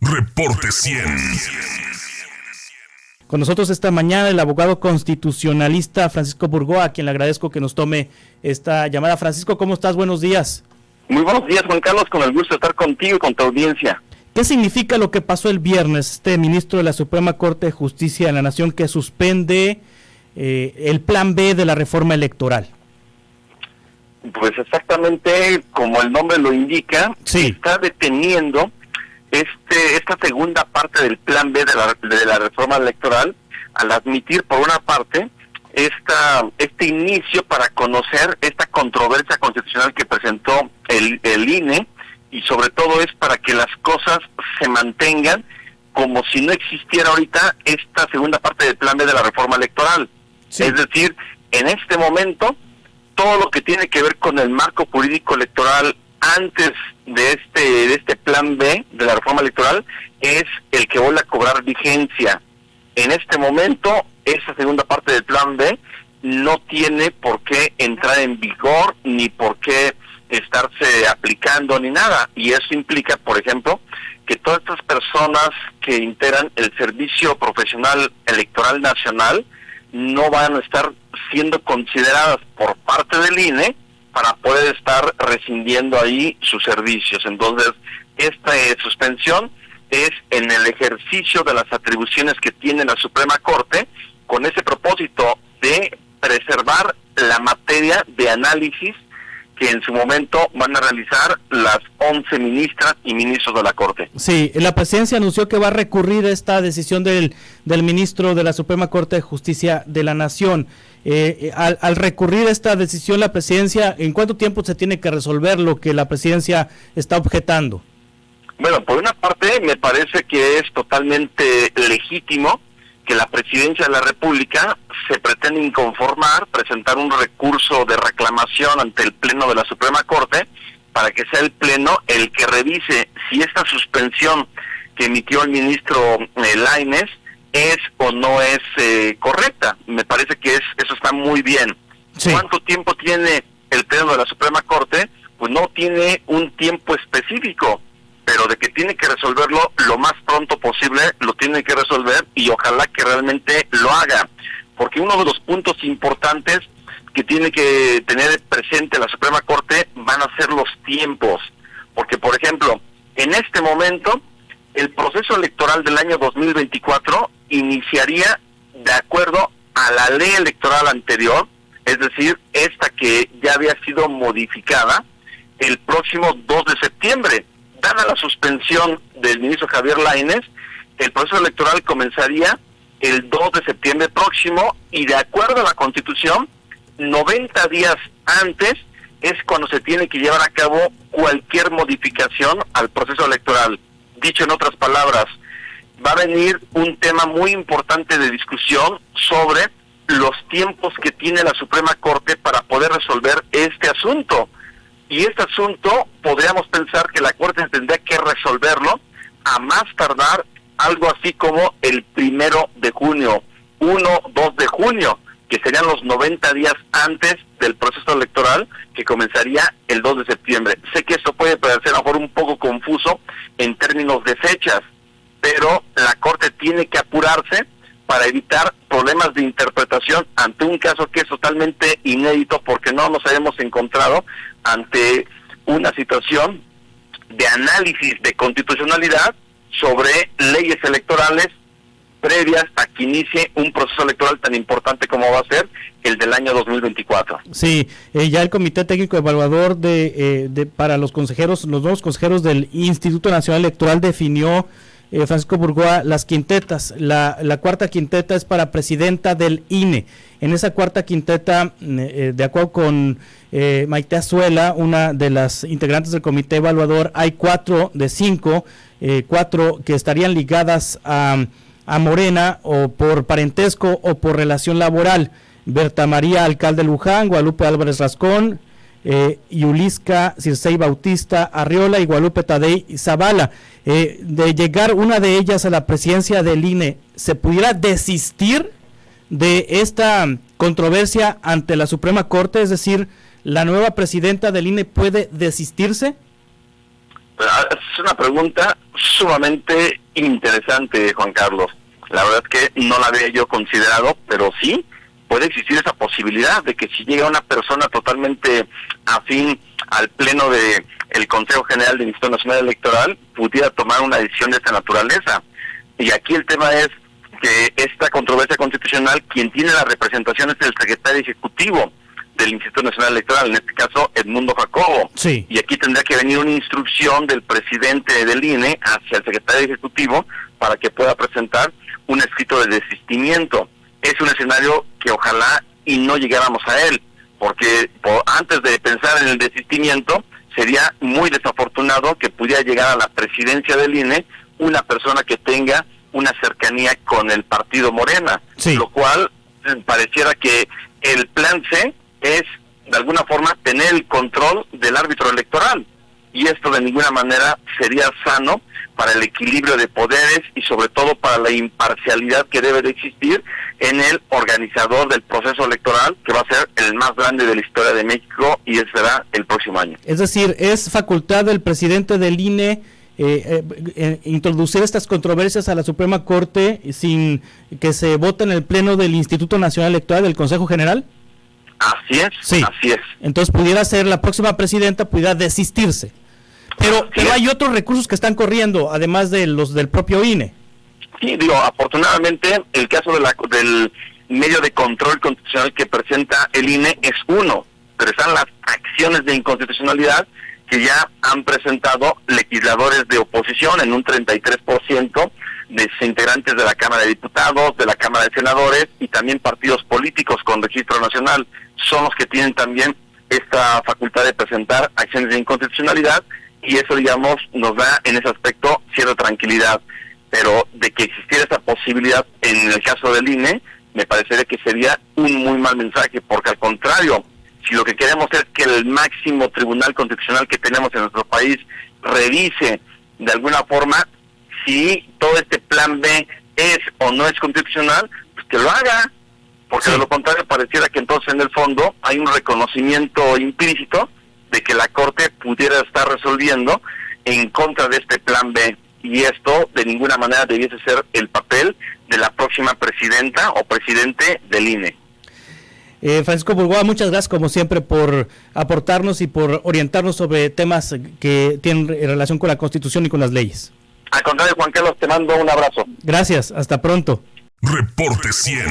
Reporte 100. Con nosotros esta mañana el abogado constitucionalista Francisco Burgoa, a quien le agradezco que nos tome esta llamada. Francisco, ¿cómo estás? Buenos días. Muy buenos días, Juan Carlos, con el gusto de estar contigo y con tu audiencia. ¿Qué significa lo que pasó el viernes? Este ministro de la Suprema Corte de Justicia de la Nación que suspende el plan B de la reforma electoral. Pues exactamente como el nombre lo indica, sí. Está deteniendo esta segunda parte del plan B de la reforma electoral, al admitir por una parte este inicio para conocer esta controversia constitucional que presentó el INE, y sobre todo es para que las cosas se mantengan como si no existiera ahorita esta segunda parte del plan B de la reforma electoral. Sí. Es decir, en este momento, todo lo que tiene que ver con el marco jurídico electoral antes de este plan B de la reforma electoral es el que vuelve a cobrar vigencia. En este momento, esa segunda parte del plan B no tiene por qué entrar en vigor, ni por qué estarse aplicando, ni nada. Y eso implica, por ejemplo, que todas estas personas que integran el Servicio Profesional Electoral Nacional no van a estar siendo consideradas por parte del INE para poder estar rescindiendo ahí sus servicios. Entonces, esta suspensión es en el ejercicio de las atribuciones que tiene la Suprema Corte, con ese propósito de preservar la materia de análisis que en su momento van a realizar las 11 ministras y ministros de la Corte. Sí, la presidencia anunció que va a recurrir esta decisión del ministro de la Suprema Corte de Justicia de la Nación. Al recurrir esta decisión, la presidencia, ¿en cuánto tiempo se tiene que resolver lo que la presidencia está objetando? Bueno, por una parte me parece que es totalmente legítimo que la presidencia de la República se pretende inconformar, presentar un recurso de reclamación ante el Pleno de la Suprema Corte, para que sea el Pleno el que revise si esta suspensión que emitió el ministro Lainez es o no es correcta. Me parece que eso está muy bien. Sí. ¿Cuánto tiempo tiene el Pleno de la Suprema Corte? Pues no tiene un tiempo específico, pero de que tiene que resolverlo lo más pronto posible, lo tiene que resolver, y ojalá que realmente lo haga, porque uno de los puntos importantes que tiene que tener presente la Suprema Corte van a ser los tiempos, porque por ejemplo, en este momento, el proceso electoral del año 2024 iniciaría de acuerdo a la ley electoral anterior, es decir, esta que ya había sido modificada el próximo 2 de septiembre. Dada la suspensión del ministro Javier Lainez, el proceso electoral comenzaría el 2 de septiembre próximo, y de acuerdo a la Constitución, 90 días antes es cuando se tiene que llevar a cabo cualquier modificación al proceso electoral. Dicho en otras palabras, va a venir un tema muy importante de discusión sobre los tiempos que tiene la Suprema Corte para poder resolver este asunto. Y este asunto podríamos pensar que la Corte tendría que resolverlo a más tardar algo así como el 1 de junio, 2 de junio, que serían los 90 días antes del proceso electoral que comenzaría el 2 de septiembre. Sé que esto puede parecer a lo mejor un poco confuso en términos de fechas, pero la Corte tiene que apurarse para evitar problemas de interpretación ante un caso que es totalmente inédito, porque no nos habíamos encontrado ante una situación de análisis de constitucionalidad sobre leyes electorales previas a que inicie un proceso electoral tan importante como va a ser el del año 2024. Sí, ya el Comité Técnico Evaluador para los nuevos consejeros del Instituto Nacional Electoral definió, Francisco Burgoa, las quintetas. La cuarta quinteta es para presidenta del INE. En esa cuarta quinteta, de acuerdo con Maite Azuela, una de las integrantes del comité evaluador, hay 4 de 5, 4 que estarían ligadas a Morena, o por parentesco o por relación laboral. Berta María Alcalde Luján, Guadalupe Álvarez Rascón, Yulisca Circei Bautista Arriola y Guadalupe Tadei Zavala. De llegar una de ellas a la presidencia del INE, ¿se pudiera desistir de esta controversia ante la Suprema Corte? Es decir, ¿la nueva presidenta del INE puede desistirse? Es una pregunta sumamente interesante, Juan Carlos. La verdad es que no la había yo considerado, pero sí puede existir esa posibilidad de que si llega una persona totalmente afín al pleno de el Consejo General del Instituto Nacional Electoral pudiera tomar una decisión de esta naturaleza. Y aquí el tema es que esta controversia constitucional, quien tiene la representación es el secretario ejecutivo del Instituto Nacional Electoral, en este caso Edmundo Jacobo. Sí. Y aquí tendría que venir una instrucción del presidente del INE hacia el secretario ejecutivo para que pueda presentar un escrito de desistimiento. Es un escenario que ojalá y no llegáramos a él, porque antes de pensar en el desistimiento, sería muy desafortunado que pudiera llegar a la presidencia del INE una persona que tenga una cercanía con el partido Morena, sí. Lo cual pareciera que el plan C es, de alguna forma, tener el control del árbitro electoral, y esto de ninguna manera sería sano para el equilibrio de poderes y sobre todo para la imparcialidad que debe de existir en el organizador del proceso electoral, que va a ser el más grande de la historia de México y será el próximo año. Es decir, es facultad del presidente del INE introducir estas controversias a la Suprema Corte sin que se vote en el pleno del Instituto Nacional Electoral del Consejo General. Así es, sí. Así es. Entonces pudiera ser la próxima presidenta, pudiera desistirse. Pero hay otros recursos que están corriendo, además de los del propio INE. Sí, digo, afortunadamente el caso del medio de control constitucional que presenta el INE es uno, pero están las acciones de inconstitucionalidad que ya han presentado legisladores de oposición en un 33% de integrantes de la Cámara de Diputados, de la Cámara de Senadores y también partidos políticos con registro nacional. Son los que tienen también esta facultad de presentar acciones de inconstitucionalidad, y eso, digamos, nos da en ese aspecto cierta tranquilidad. Pero de que existiera esa posibilidad en el caso del INE, me parecería que sería un muy mal mensaje, porque al contrario, si lo que queremos es que el máximo tribunal constitucional que tenemos en nuestro país revise de alguna forma si todo este plan B es o no es constitucional, pues que lo haga, porque de lo contrario pareciera que entonces en el fondo hay un reconocimiento implícito de que la Corte pudiera estar resolviendo en contra de este plan B, y esto de ninguna manera debiese ser el papel de la próxima presidenta o presidente del INE. Francisco Burgoa, muchas gracias como siempre por aportarnos y por orientarnos sobre temas que tienen relación con la Constitución y con las leyes. Al contrario, Juan Carlos, te mando un abrazo. Gracias, hasta pronto. Reporte 100.